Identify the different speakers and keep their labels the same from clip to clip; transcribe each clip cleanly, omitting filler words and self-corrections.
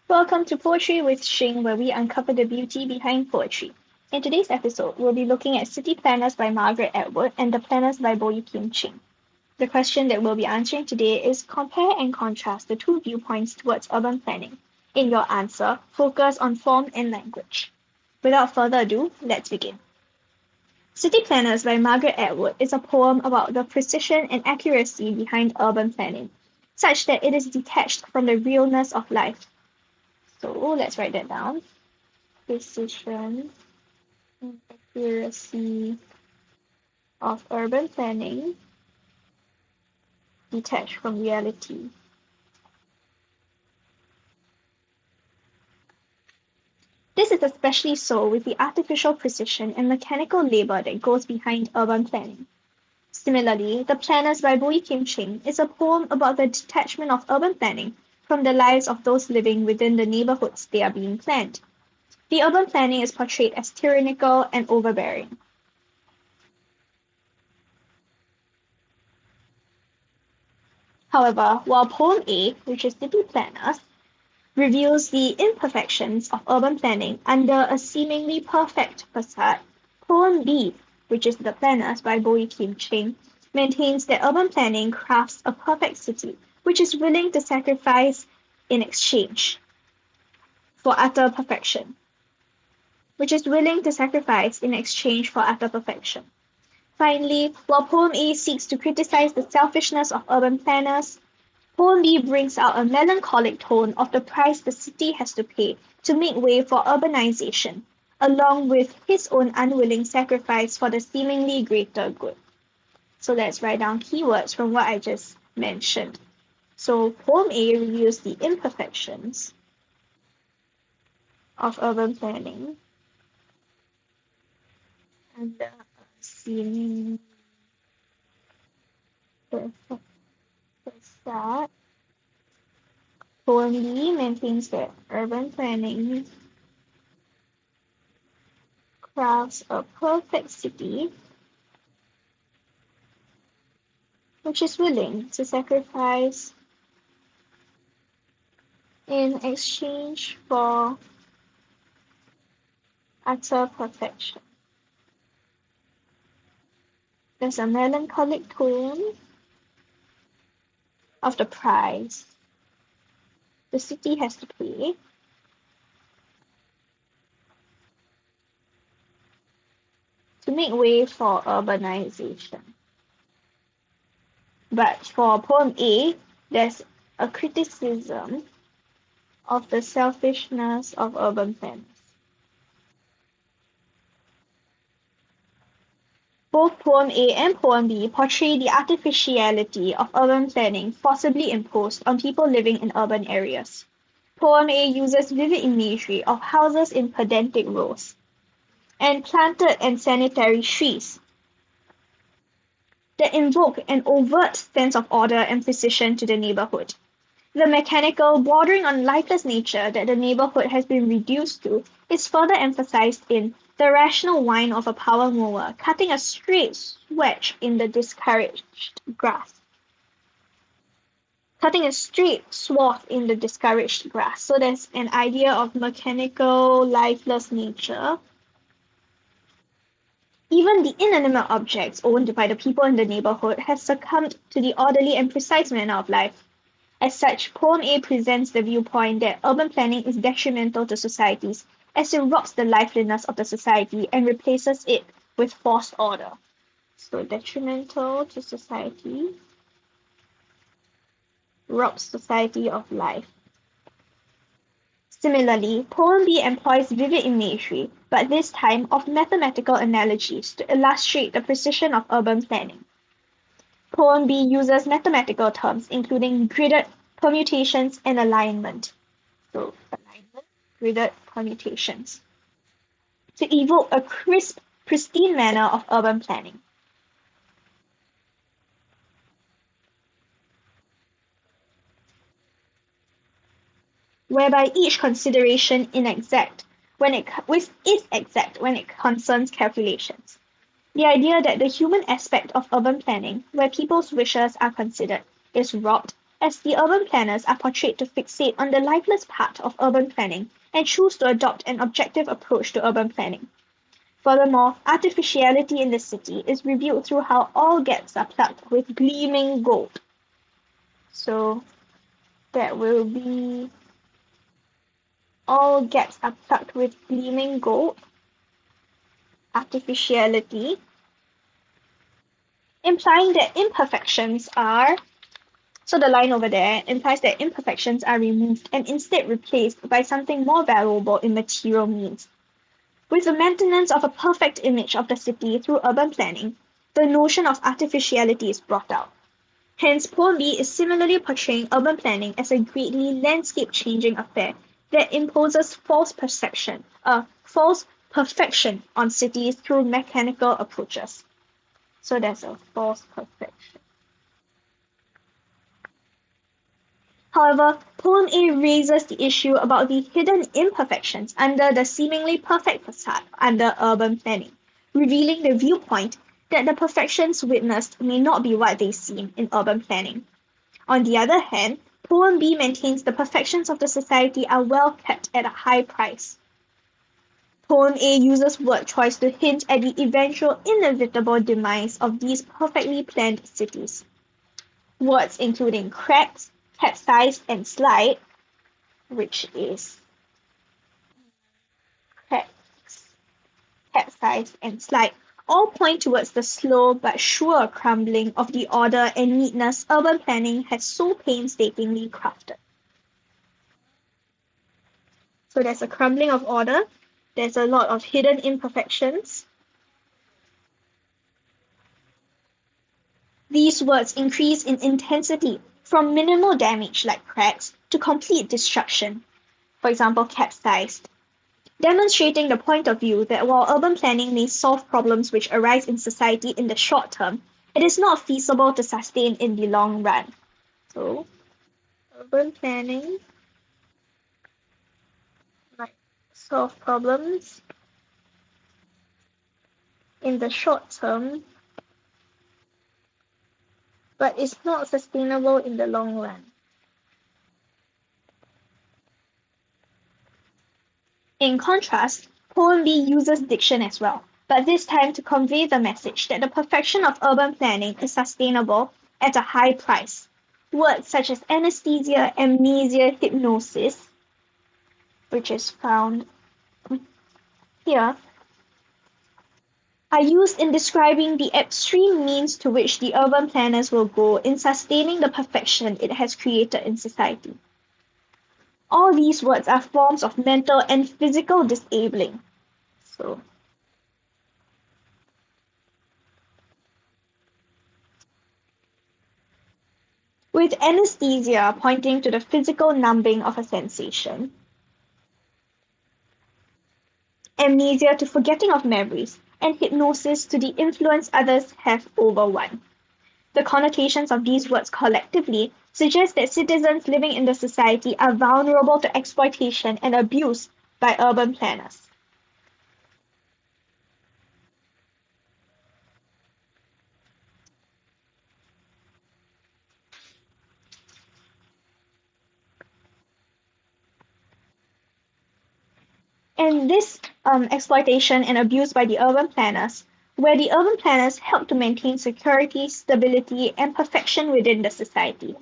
Speaker 1: Welcome to Poetry with Shing, where we uncover the beauty behind poetry. In today's episode, we'll be looking at City Planners by Margaret Atwood and The Planners by Boey Cheng. The question that we'll be answering today is compare and contrast the two viewpoints towards urban planning. In your answer, focus on form and language. Without further ado, let's begin. City Planners by Margaret Atwood is a poem about the precision and accuracy behind urban planning, such that it is detached from the realness of life. So let's write that down. Precision and accuracy of urban planning detached from reality. This is especially so with the artificial precision and mechanical labor that goes behind urban planning. Similarly, The Planners by Boey Cheng is a poem about the detachment of urban planning from the lives of those living within the neighborhoods they are being planned. The urban planning is portrayed as tyrannical and overbearing. However, while poem A, which is City Planners, reveals the imperfections of urban planning under a seemingly perfect facade, poem B, which is The Planners by Boey Cheng, maintains that urban planning crafts a perfect city which is willing to sacrifice in exchange for utter perfection. Finally, while poem A seeks to criticize the selfishness of urban planners, poem B brings out a melancholic tone of the price the city has to pay to make way for urbanization, along with his own unwilling sacrifice for the seemingly greater good. So let's write down keywords from what I just mentioned. So poem A reviews the imperfections of urban planning under a seemingly perfect facade. Poem B maintains that urban planning crafts a perfect city which is willing to sacrifice in exchange for utter perfection. There's a melancholic tone of the price the city has to pay to make way for urbanization. But for poem A, there's a criticism of the selfishness of urban planners. Both poem A and poem B portray the artificiality of urban planning forcibly imposed on people living in urban areas. Poem A uses vivid imagery of houses in pedantic rows and planted and sanitary trees that invoke an overt sense of order and precision to the neighborhood. The mechanical, bordering on lifeless nature that the neighborhood has been reduced to is further emphasized in the rational whine of a power mower cutting a straight swathe in the discouraged grass. So there's an idea of mechanical, lifeless nature. Even the inanimate objects owned by the people in the neighborhood have succumbed to the orderly and precise manner of life. As such, poem A presents the viewpoint that urban planning is detrimental to societies as it robs the liveliness of the society and replaces it with forced order. So detrimental to society, robs society of life. Similarly, poem B employs vivid imagery, but this time of mathematical analogies to illustrate the precision of urban planning. Poem B uses mathematical terms including gridded permutations and alignment. So alignment, gridded permutations. To evoke a crisp, pristine manner of urban planning. Whereby each consideration is exact when it concerns calculations. The idea that the human aspect of urban planning, where people's wishes are considered, is robbed as the urban planners are portrayed to fixate on the lifeless part of urban planning and choose to adopt an objective approach to urban planning. Furthermore, artificiality in the city is revealed through how all gaps are plugged with gleaming gold. So that will be all gaps are plugged with gleaming gold, artificiality, implying that imperfections are, so the line over there implies that imperfections are removed and instead replaced by something more valuable in material means. With the maintenance of a perfect image of the city through urban planning, the notion of artificiality is brought out. Hence, Poem B is similarly portraying urban planning as a greatly landscape-changing affair that imposes false perfection on cities through mechanical approaches. So there's a false perfection. However, Poem A raises the issue about the hidden imperfections under the seemingly perfect facade under urban planning, revealing the viewpoint that the perfections witnessed may not be what they seem in urban planning. On the other hand, Poem B maintains the perfections of the society are well kept at a high price. Poem A uses word choice to hint at the eventual inevitable demise of these perfectly planned cities. Words including cracks, capsized, and slide, which is cracks, capsized, and slide, all point towards the slow but sure crumbling of the order and neatness urban planning has so painstakingly crafted. So there's a crumbling of order, there's a lot of hidden imperfections. These words increase in intensity from minimal damage like cracks to complete destruction, for example capsized, demonstrating the point of view that while urban planning may solve problems which arise in society in the short term, it is not feasible to sustain in the long run. So, urban planning might solve problems in the short term, but is not sustainable in the long run. In contrast, Poem B uses diction as well, but this time to convey the message that the perfection of urban planning is sustainable at a high price. Words such as anesthesia, amnesia, hypnosis, which is found here, are used in describing the extreme means to which the urban planners will go in sustaining the perfection it has created in society. All these words are forms of mental and physical disabling. So, with anesthesia pointing to the physical numbing of a sensation, amnesia to forgetting of memories, and hypnosis to the influence others have over one. The connotations of these words collectively suggest that citizens living in the society are vulnerable to exploitation and abuse by urban planners. And this exploitation and abuse by the urban planners, where the urban planners help to maintain security, stability, and perfection within the society.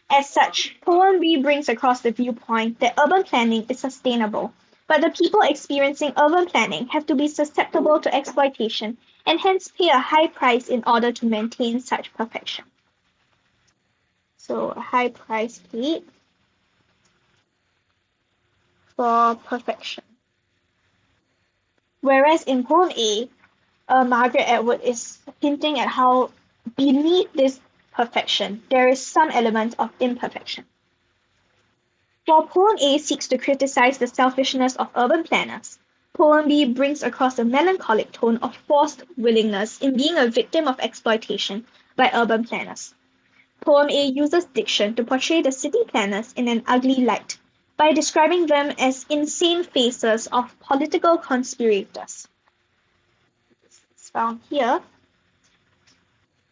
Speaker 1: As such, Poem B brings across the viewpoint that urban planning is sustainable, but the people experiencing urban planning have to be susceptible to exploitation and hence pay a high price in order to maintain such perfection. So a high price paid for perfection. Whereas in Poem A, Margaret Atwood is hinting at how beneath this perfection there is some element of imperfection. While Poem A seeks to criticize the selfishness of urban planners, Poem B brings across a melancholic tone of forced willingness in being a victim of exploitation by urban planners. Poem A uses diction to portray the city planners in an ugly light by describing them as insane faces of political conspirators. It's found here.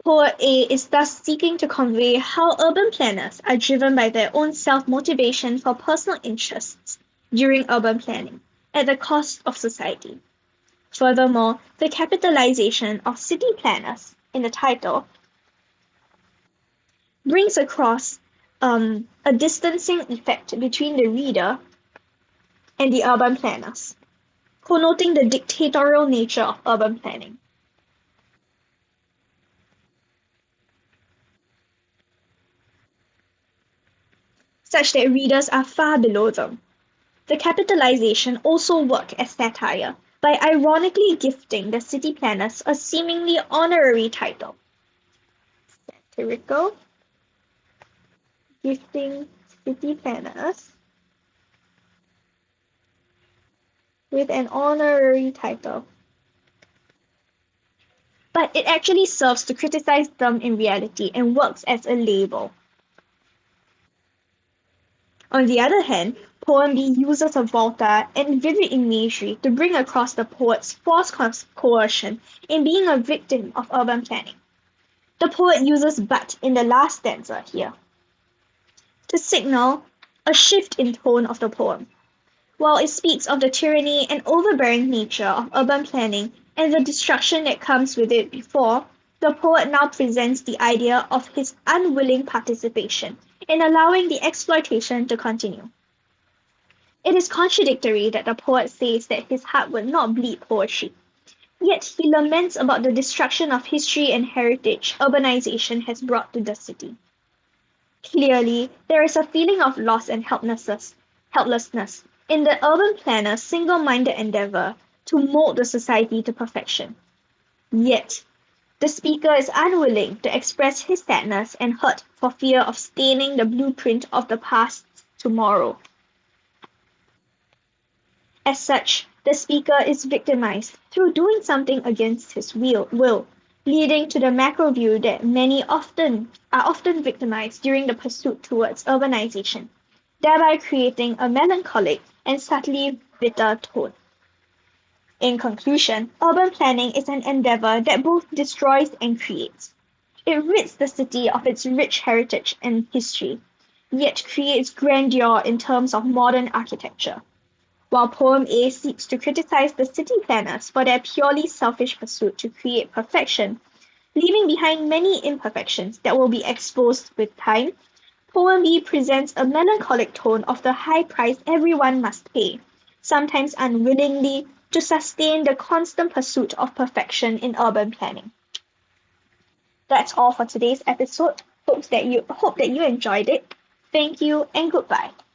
Speaker 1: Poet A is thus seeking to convey how urban planners are driven by their own self-motivation for personal interests during urban planning, at the cost of society. Furthermore, the capitalization of city planners in the title brings across a distancing effect between the reader and the urban planners, connoting the dictatorial nature of urban planning, such that readers are far below them. The capitalization also worked as satire by ironically gifting the city planners a seemingly honorary title. Satirical, gifting city planners with an honorary title. But it actually serves to criticize them in reality and works as a label. On the other hand, poem B uses a vulgar and vivid imagery to bring across the poet's forced coercion in being a victim of urban planning. The poet uses but in the last stanza here to signal a shift in tone of the poem. While it speaks of the tyranny and overbearing nature of urban planning and the destruction that comes with it before, the poet now presents the idea of his unwilling participation in allowing the exploitation to continue. It is contradictory that the poet says that his heart would not bleed poetry, yet he laments about the destruction of history and heritage urbanization has brought to the city. Clearly, there is a feeling of loss and helplessness in the urban planner's single-minded endeavor to mold the society to perfection. Yet, the speaker is unwilling to express his sadness and hurt for fear of staining the blueprint of the past's tomorrow. As such, the speaker is victimized through doing something against his will, leading to the macro view that many are often victimized during the pursuit towards urbanization, thereby creating a melancholic and subtly bitter tone. In conclusion, urban planning is an endeavor that both destroys and creates. It rids the city of its rich heritage and history, yet creates grandeur in terms of modern architecture. While Poem A seeks to criticize the city planners for their purely selfish pursuit to create perfection, leaving behind many imperfections that will be exposed with time, Poem B presents a melancholic tone of the high price everyone must pay, sometimes unwillingly, to sustain the constant pursuit of perfection in urban planning. That's all for today's episode. Hope that you enjoyed it. Thank you and goodbye.